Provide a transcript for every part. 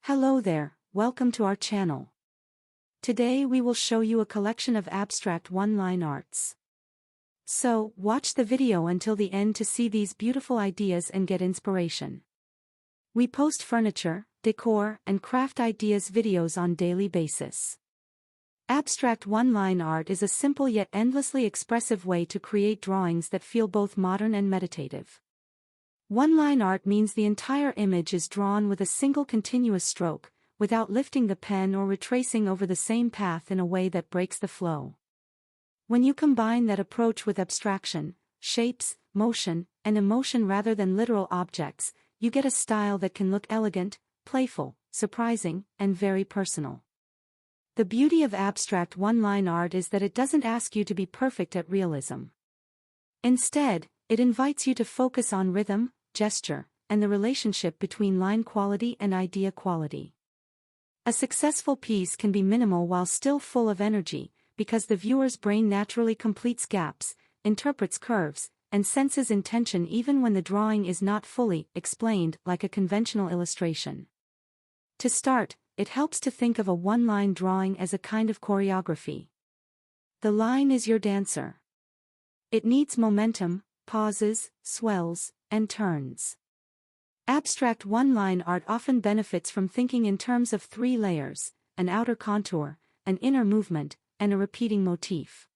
Hello there, welcome to our channel. Today we will show you a collection of abstract one-line arts. So, watch the video until the end to see these beautiful ideas and get inspiration. We post furniture, decor, and craft ideas videos on daily basis. Abstract one-line art is a simple yet endlessly expressive way to create drawings that feel both modern and meditative. One-line art means the entire image is drawn with a single continuous stroke, without lifting the pen or retracing over the same path in a way that breaks the flow. When you combine that approach with abstraction, shapes, motion, and emotion rather than literal objects, you get a style that can look elegant, playful, surprising, and very personal. The beauty of abstract one-line art is that it doesn't ask you to be perfect at realism. Instead, it invites you to focus on rhythm, gesture, and the relationship between line quality and idea quality. A successful piece can be minimal while still full of energy, because the viewer's brain naturally completes gaps, interprets curves, and senses intention even when the drawing is not fully explained like a conventional illustration. To start, it helps to think of a one-line drawing as a kind of choreography. The line is your dancer. It needs momentum, pauses, swells, and turns. Abstract one-line art often benefits from thinking in terms of three layers: an outer contour, an inner movement, and a repeating motif.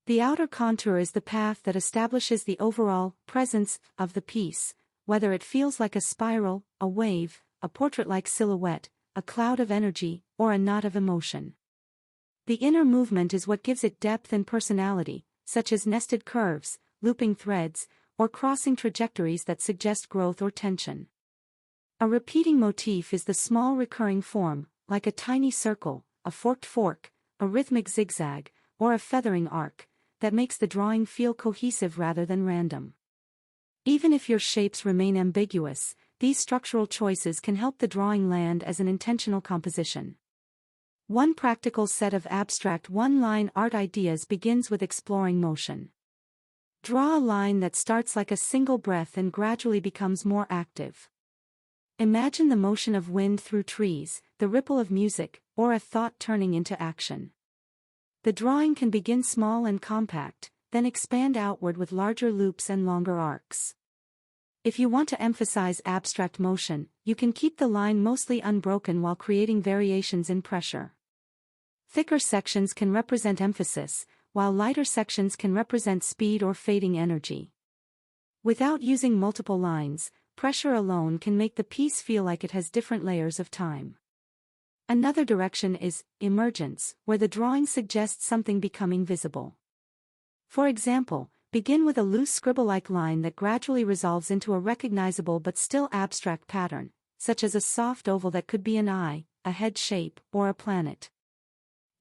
The outer contour is the path that establishes the overall presence of the piece, whether it feels like a spiral, a wave, a portrait-like silhouette, a cloud of energy, or a knot of emotion. The inner movement is what gives it depth and personality, such as nested curves, looping threads, or crossing trajectories that suggest growth or tension. A repeating motif is the small recurring form, like a tiny circle, a forked fork, a rhythmic zigzag, or a feathering arc, that makes the drawing feel cohesive rather than random. Even if your shapes remain ambiguous, these structural choices can help the drawing land as an intentional composition. One practical set of abstract one-line art ideas begins with exploring motion. Draw a line that starts like a single breath and gradually becomes more active. Imagine the motion of wind through trees, the ripple of music, or a thought turning into action. The drawing can begin small and compact, then expand outward with larger loops and longer arcs. If you want to emphasize abstract motion, you can keep the line mostly unbroken while creating variations in pressure. Thicker sections can represent emphasis, while lighter sections can represent speed or fading energy. Without using multiple lines, pressure alone can make the piece feel like it has different layers of time. Another direction is emergence, where the drawing suggests something becoming visible. For example, begin with a loose scribble-like line that gradually resolves into a recognizable but still abstract pattern, such as a soft oval that could be an eye, a head shape, or a planet.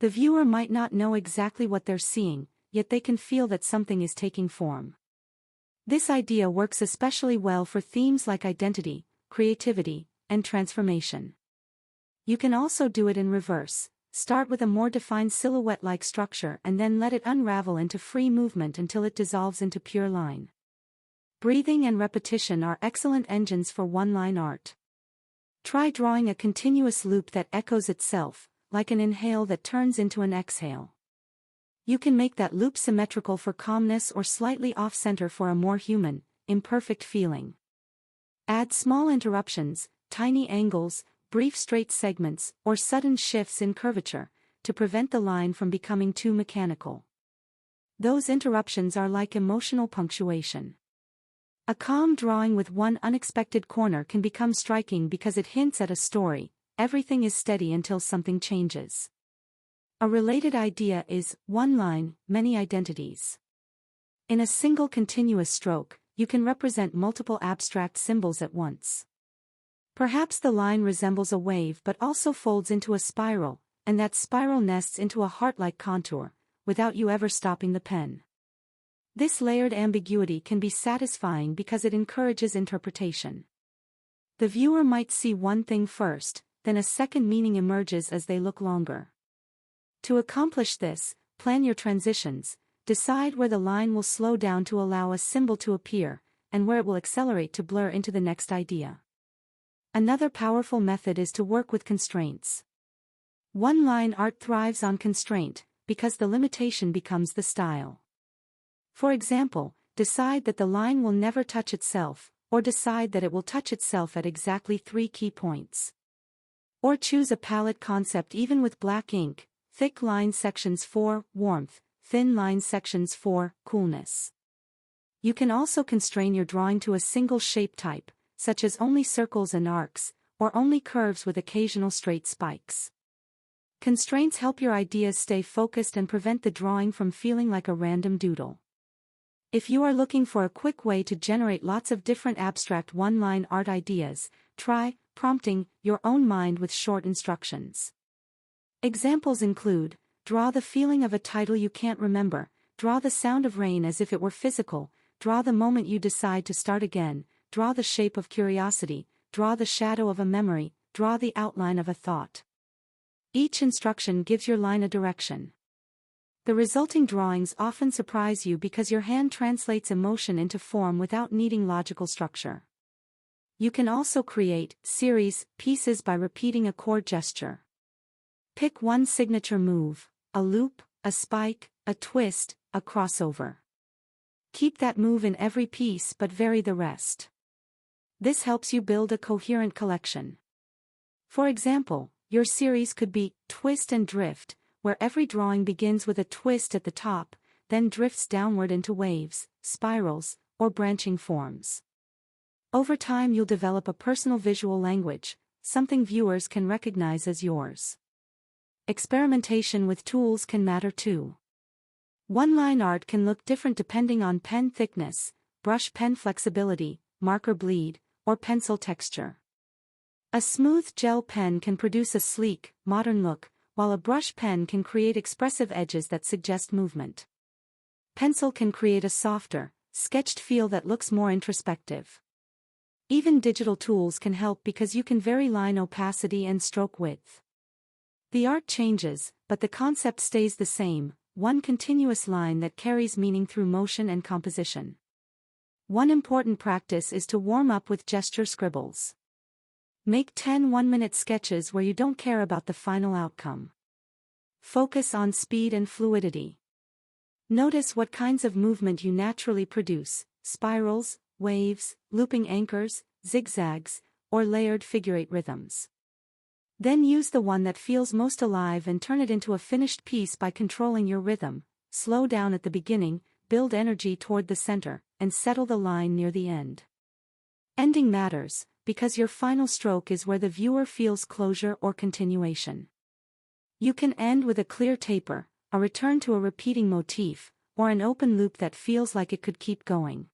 The viewer might not know exactly what they're seeing, yet they can feel that something is taking form. This idea works especially well for themes like identity, creativity, and transformation. You can also do it in reverse. Start with a more defined silhouette-like structure and then let it unravel into free movement until it dissolves into pure line. Breathing and repetition are excellent engines for one-line art. Try drawing a continuous loop that echoes itself, like an inhale that turns into an exhale. You can make that loop symmetrical for calmness or slightly off-center for a more human, imperfect feeling. Add small interruptions, tiny angles, brief straight segments, or sudden shifts in curvature, to prevent the line from becoming too mechanical. Those interruptions are like emotional punctuation. A calm drawing with one unexpected corner can become striking because it hints at a story. Everything is steady until something changes. A related idea is one line, many identities. In a single continuous stroke, you can represent multiple abstract symbols at once. Perhaps the line resembles a wave but also folds into a spiral, and that spiral nests into a heart-like contour, without you ever stopping the pen. This layered ambiguity can be satisfying because it encourages interpretation. The viewer might see one thing first, then a second meaning emerges as they look longer. To accomplish this, plan your transitions, decide where the line will slow down to allow a symbol to appear, and where it will accelerate to blur into the next idea. Another powerful method is to work with constraints. One-line art thrives on constraint, because the limitation becomes the style. For example, decide that the line will never touch itself, or decide that it will touch itself at exactly 3 key points. Or choose a palette concept even with black ink, thick line sections for warmth, thin line sections for coolness. You can also constrain your drawing to a single shape type, such as only circles and arcs, or only curves with occasional straight spikes. Constraints help your ideas stay focused and prevent the drawing from feeling like a random doodle. If you are looking for a quick way to generate lots of different abstract one-line art ideas, try prompting your own mind with short instructions. Examples include: draw the feeling of a title you can't remember, draw the sound of rain as if it were physical, draw the moment you decide to start again, draw the shape of curiosity, draw the shadow of a memory, draw the outline of a thought. Each instruction gives your line a direction. The resulting drawings often surprise you because your hand translates emotion into form without needing logical structure. You can also create series pieces by repeating a core gesture. Pick one signature move: a loop, a spike, a twist, a crossover. Keep that move in every piece but vary the rest. This helps you build a coherent collection. For example, your series could be Twist and Drift, where every drawing begins with a twist at the top, then drifts downward into waves, spirals, or branching forms. Over time you'll develop a personal visual language, something viewers can recognize as yours. Experimentation with tools can matter too. One-line art can look different depending on pen thickness, brush pen flexibility, marker bleed, or pencil texture. A smooth gel pen can produce a sleek, modern look, while a brush pen can create expressive edges that suggest movement. Pencil can create a softer, sketched feel that looks more introspective. Even digital tools can help because you can vary line opacity and stroke width. The art changes, but the concept stays the same, one continuous line that carries meaning through motion and composition. One important practice is to warm up with gesture scribbles. Make 10 one-minute sketches where you don't care about the final outcome. Focus on speed and fluidity. Notice what kinds of movement you naturally produce: spirals, waves, looping anchors, zigzags, or layered figure-8 rhythms. Then use the one that feels most alive and turn it into a finished piece by controlling your rhythm. Slow down at the beginning, build energy toward the center, and settle the line near the end. Ending matters, because your final stroke is where the viewer feels closure or continuation. You can end with a clear taper, a return to a repeating motif, or an open loop that feels like it could keep going.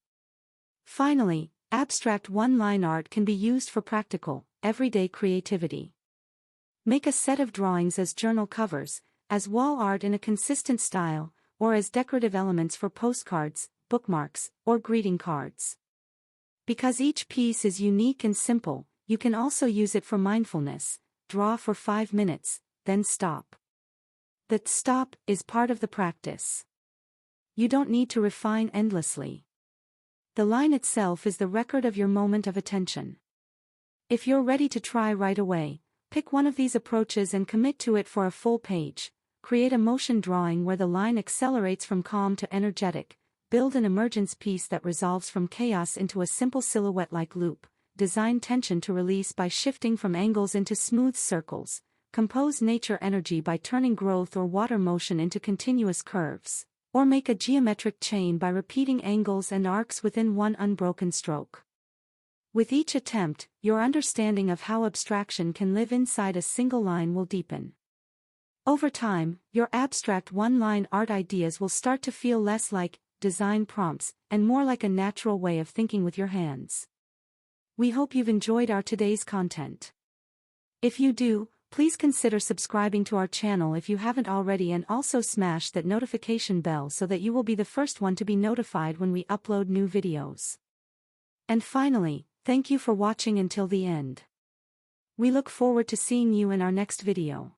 Finally, abstract one-line art can be used for practical, everyday creativity. Make a set of drawings as journal covers, as wall art in a consistent style, or as decorative elements for postcards, bookmarks, or greeting cards. Because each piece is unique and simple, you can also use it for mindfulness. Draw for 5 minutes, then stop. That stop is part of the practice. You don't need to refine endlessly. The line itself is the record of your moment of attention. If you're ready to try right away, pick one of these approaches and commit to it for a full page. Create a motion drawing where the line accelerates from calm to energetic. Build an emergence piece that resolves from chaos into a simple silhouette-like loop. Design tension to release by shifting from angles into smooth circles. Compose nature energy by turning growth or water motion into continuous curves. Or make a geometric chain by repeating angles and arcs within one unbroken stroke. With each attempt, your understanding of how abstraction can live inside a single line will deepen. Over time, your abstract one-line art ideas will start to feel less like design prompts, and more like a natural way of thinking with your hands. We hope you've enjoyed our today's content. If you do, please consider subscribing to our channel if you haven't already, and also smash that notification bell so that you will be the first one to be notified when we upload new videos. And finally, thank you for watching until the end. We look forward to seeing you in our next video.